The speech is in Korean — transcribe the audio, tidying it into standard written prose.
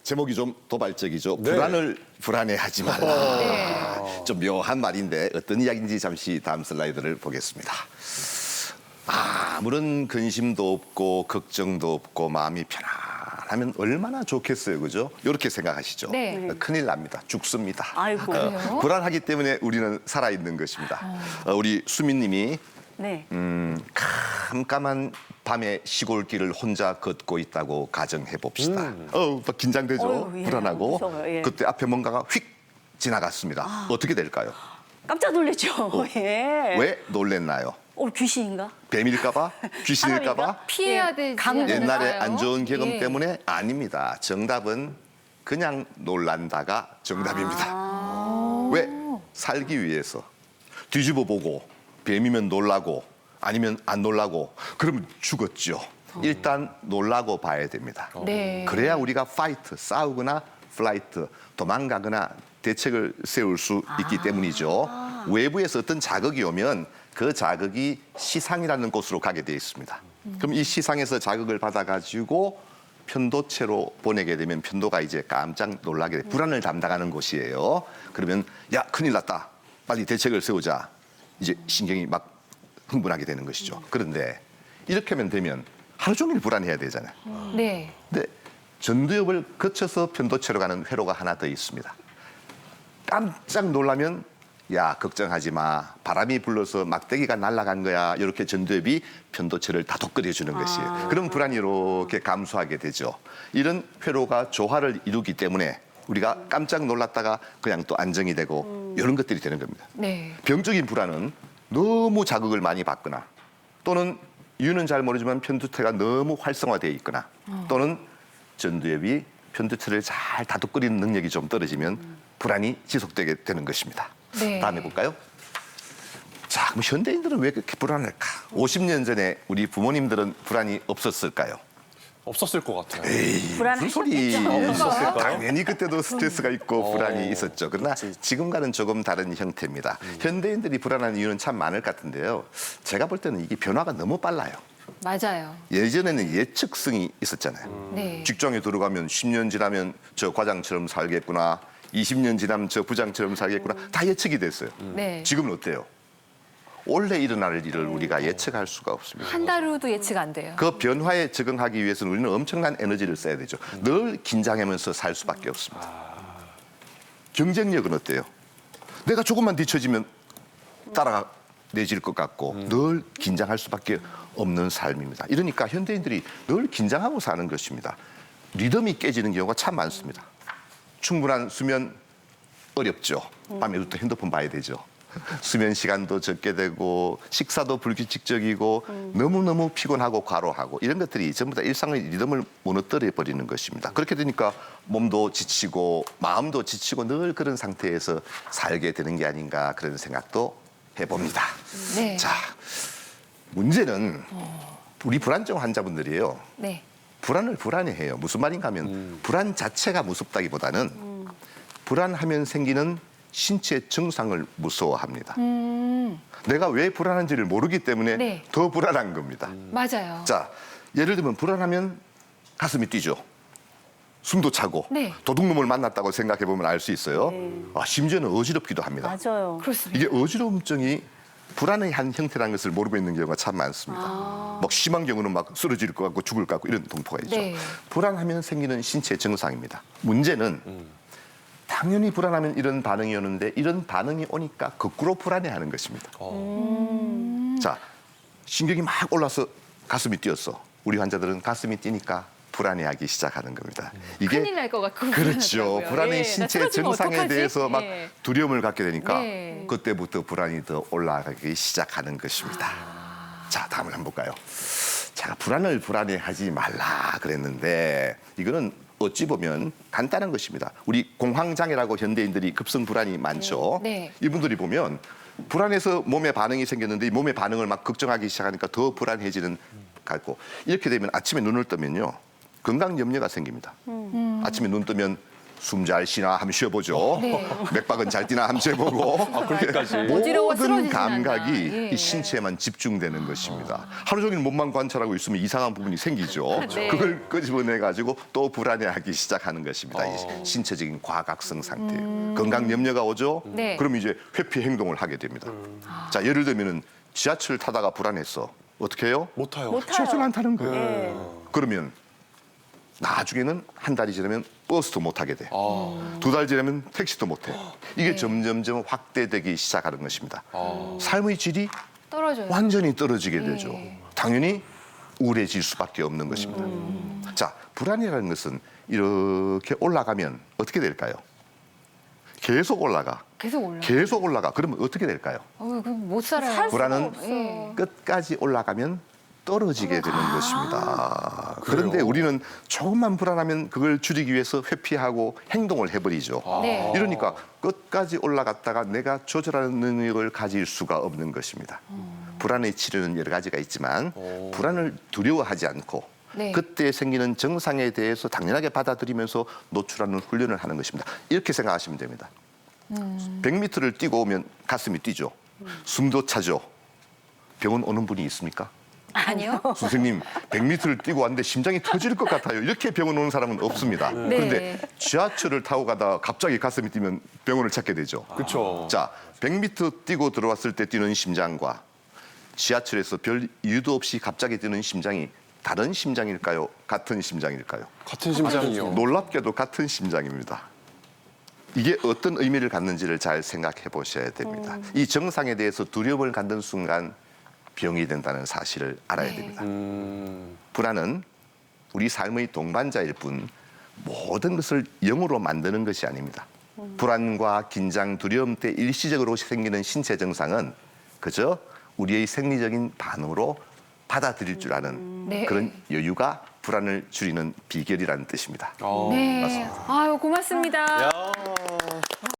제목이 좀 도발적이죠. 네. 불안을 불안해하지 말라. 네. 좀 묘한 말인데 어떤 이야기인지 잠시 다음 슬라이드를 보겠습니다. 아무런 근심도 없고 걱정도 없고 마음이 편안하면 얼마나 좋겠어요, 그죠? 이렇게 생각하시죠. 네. 큰일 납니다. 죽습니다. 아이고. 그래요? 불안하기 때문에 우리는 살아있는 것입니다. 우리 수민님이 네. 깜깜한 밤에 시골길을 혼자 걷고 있다고 가정해 봅시다. 막 긴장되죠. 어휴, 예, 불안하고. 무서워요, 예. 그때 앞에 뭔가가 휙 지나갔습니다. 어떻게 될까요? 깜짝 놀랐죠. 예. 왜 놀랬나요? 귀신인가? 뱀일까봐? 귀신일까봐? 사람일까? 피해야 예, 되지 강제. 않을까요? 옛날에 안 좋은 경험 예. 때문에 아닙니다. 정답은 그냥 놀란다가 정답입니다. 왜? 살기 위해서 뒤집어 보고 뱀이면 놀라고 아니면 안 놀라고 그러면 죽었죠. 일단 놀라고 봐야 됩니다. 네. 그래야 우리가 파이트, 싸우거나 플라이트, 도망가거나 대책을 세울 수 있기 때문이죠. 외부에서 어떤 자극이 오면 그 자극이 시상이라는 곳으로 가게 되어 있습니다. 그럼 이 시상에서 자극을 받아가지고 편도체로 보내게 되면 편도가 이제 깜짝 놀라게 돼 불안을 담당하는 곳이에요. 그러면 야 큰일 났다. 빨리 대책을 세우자. 이제 신경이 막 흥분하게 되는 것이죠. 그런데 이렇게만 되면 하루 종일 불안해야 되잖아요. 네. 근데 전두엽을 거쳐서 편도체로 가는 회로가 하나 더 있습니다. 깜짝 놀라면 야 걱정하지 마. 바람이 불러서 막대기가 날아간 거야. 이렇게 전두엽이 편도체를 다독거려 주는 것이에요. 그럼 불안이 이렇게 감소하게 되죠. 이런 회로가 조화를 이루기 때문에 우리가 깜짝 놀랐다가 그냥 또 안정이 되고 이런 것들이 되는 겁니다. 네. 병적인 불안은 너무 자극을 많이 받거나 또는 이유는 잘 모르지만 편두체가 너무 활성화되어 있거나 또는 전두엽이 편두체를 잘 다독거리는 능력이 좀 떨어지면 불안이 지속되게 되는 것입니다. 네. 다음 해볼까요? 자, 그럼 현대인들은 왜 그렇게 불안할까? 50년 전에 우리 부모님들은 불안이 없었을까요? 없었을 것 같아요. 무슨 소리? 있었을까요? 당연히 그때도 스트레스가 있고 불안이 있었죠. 그러나 지금과는 조금 다른 형태입니다. 현대인들이 불안한 이유는 참 많을 것 같은데요. 제가 볼 때는 이게 변화가 너무 빨라요. 맞아요. 예전에는 예측성이 있었잖아요. 네. 직장에 들어가면 10년 지나면 저 과장처럼 살겠구나. 20년 지나면 저 부장처럼 살겠구나. 다 예측이 됐어요. 네. 지금은 어때요? 원래 일어날 일을 우리가 예측할 수가 없습니다. 한 달 후도 예측 안 돼요. 그 변화에 적응하기 위해서는 우리는 엄청난 에너지를 써야 되죠. 늘 긴장하면서 살 수밖에 없습니다. 경쟁력은 어때요? 내가 조금만 뒤처지면 따라내질 것 같고 늘 긴장할 수밖에 없는 삶입니다. 이러니까 현대인들이 늘 긴장하고 사는 것입니다. 리듬이 깨지는 경우가 참 많습니다. 충분한 수면 어렵죠. 밤에도 핸드폰 봐야 되죠. 수면 시간도 적게 되고 식사도 불규칙적이고 너무너무 피곤하고 과로하고 이런 것들이 전부 다 일상의 리듬을 무너뜨려 버리는 것입니다. 그렇게 되니까 몸도 지치고 마음도 지치고 늘 그런 상태에서 살게 되는 게 아닌가 그런 생각도 해봅니다. 네. 자, 문제는 우리 불안증 환자분들이에요. 네. 불안을 불안해해요. 무슨 말인가 하면 불안 자체가 무섭다기보다는 불안하면 생기는 신체 증상을 무서워합니다. 내가 왜 불안한지를 모르기 때문에 네. 더 불안한 겁니다. 맞아요. 자, 예를 들면 불안하면 가슴이 뛰죠. 숨도 차고 네. 도둑놈을 만났다고 생각해 보면 알 수 있어요. 심지어는 어지럽기도 합니다. 맞아요. 그렇습니다. 이게 어지러움증이 불안의 한 형태라는 것을 모르고 있는 경우가 참 많습니다. 막 심한 경우는 막 쓰러질 것 같고 죽을 것 같고 이런 동포가 있죠. 네. 불안하면 생기는 신체 증상입니다. 문제는 당연히 불안하면 이런 반응이 오는데 이런 반응이 오니까 거꾸로 불안해하는 것입니다. 자, 신경이 막 올라서 가슴이 뛰었어. 우리 환자들은 가슴이 뛰니까 불안해하기 시작하는 겁니다. 이게 큰일 날 것 같고 그렇죠. 불안하더라고요. 불안의 예, 나 신체 쓰러지면 증상에 어떡하지? 대해서 막 예. 두려움을 갖게 되니까 네. 그때부터 불안이 더 올라가기 시작하는 것입니다. 자, 다음을 한번 볼까요? 자, 불안을 불안해하지 말라 그랬는데 이거는 어찌 보면 간단한 것입니다. 우리 공황장애라고 현대인들이 급성 불안이 많죠. 네. 이분들이 보면 불안해서 몸에 반응이 생겼는데 이 몸의 반응을 막 걱정하기 시작하니까 더 불안해지는 같고 이렇게 되면 아침에 눈을 뜨면요. 건강 염려가 생깁니다. 아침에 눈 뜨면 숨 잘 쉬나 한번 쉬어보죠. 네. 맥박은 잘 뛰나 한번 재보고. 그렇게까지. 어지러워 모든 쓰러지진 감각이 않나. 예. 이 신체에만 집중되는 것입니다. 하루 종일 몸만 관찰하고 있으면 이상한 부분이 생기죠. 네. 그걸 끄집어내 가지고 또 불안해하기 시작하는 것입니다. 이 신체적인 과각성 상태. 건강 염려가 오죠. 네. 그럼 이제 회피 행동을 하게 됩니다. 자, 예를 들면은 지하철 타다가 불안했어. 어떻게 해요? 못 타요. 못 타요. 지하철 안 타는 거예요. 예. 그러면 나중에는 한 달이 지나면 버스도 못 타게 돼. 아. 2달 지나면 택시도 못 해. 이게 점점점 확대되기 시작하는 것입니다. 삶의 질이 떨어져요. 완전히 떨어지게 예. 되죠. 당연히 우울해질 수밖에 없는 것입니다. 자, 불안이라는 것은 이렇게 올라가면 어떻게 될까요? 계속 올라가. 계속 올라. 계속 올라가. 그러면 어떻게 될까요? 못 살아요. 살 수가 불안은 없어. 예. 끝까지 올라가면 떨어지게 되는 것입니다. 그런데 그래요? 우리는 조금만 불안하면 그걸 줄이기 위해서 회피하고 행동을 해버리죠. 네. 이러니까 끝까지 올라갔다가 내가 조절하는 능력을 가질 수가 없는 것입니다. 불안의 치료는 여러 가지가 있지만 불안을 두려워하지 않고 네. 그때 생기는 증상에 대해서 당연하게 받아들이면서 노출하는 훈련을 하는 것입니다. 이렇게 생각하시면 됩니다. 100m를 뛰고 오면 가슴이 뛰죠. 숨도 차죠. 병원 오는 분이 있습니까? 아니요. 선생님, 100m를 뛰고 왔는데 심장이 터질 것 같아요. 이렇게 병원 오는 사람은 없습니다. 그런데 지하철을 타고 가다가 갑자기 가슴이 뛰면 병원을 찾게 되죠. 그렇죠. 자, 100m 뛰고 들어왔을 때 뛰는 심장과 지하철에서 별 이유도 없이 갑자기 뛰는 심장이 다른 심장일까요? 같은 심장일까요? 같은 심장이요. 놀랍게도 같은 심장입니다. 이게 어떤 의미를 갖는지를 잘 생각해 보셔야 됩니다. 이 정상에 대해서 두려움을 갖는 순간 병이 된다는 사실을 알아야 됩니다. 불안은 우리 삶의 동반자일 뿐 모든 것을 영으로 만드는 것이 아닙니다. 불안과 긴장, 두려움 때 일시적으로 생기는 신체 증상은 그저 우리의 생리적인 반응으로 받아들일 줄 아는 네. 그런 여유가 불안을 줄이는 비결이라는 뜻입니다. 네. 아유, 고맙습니다. 야.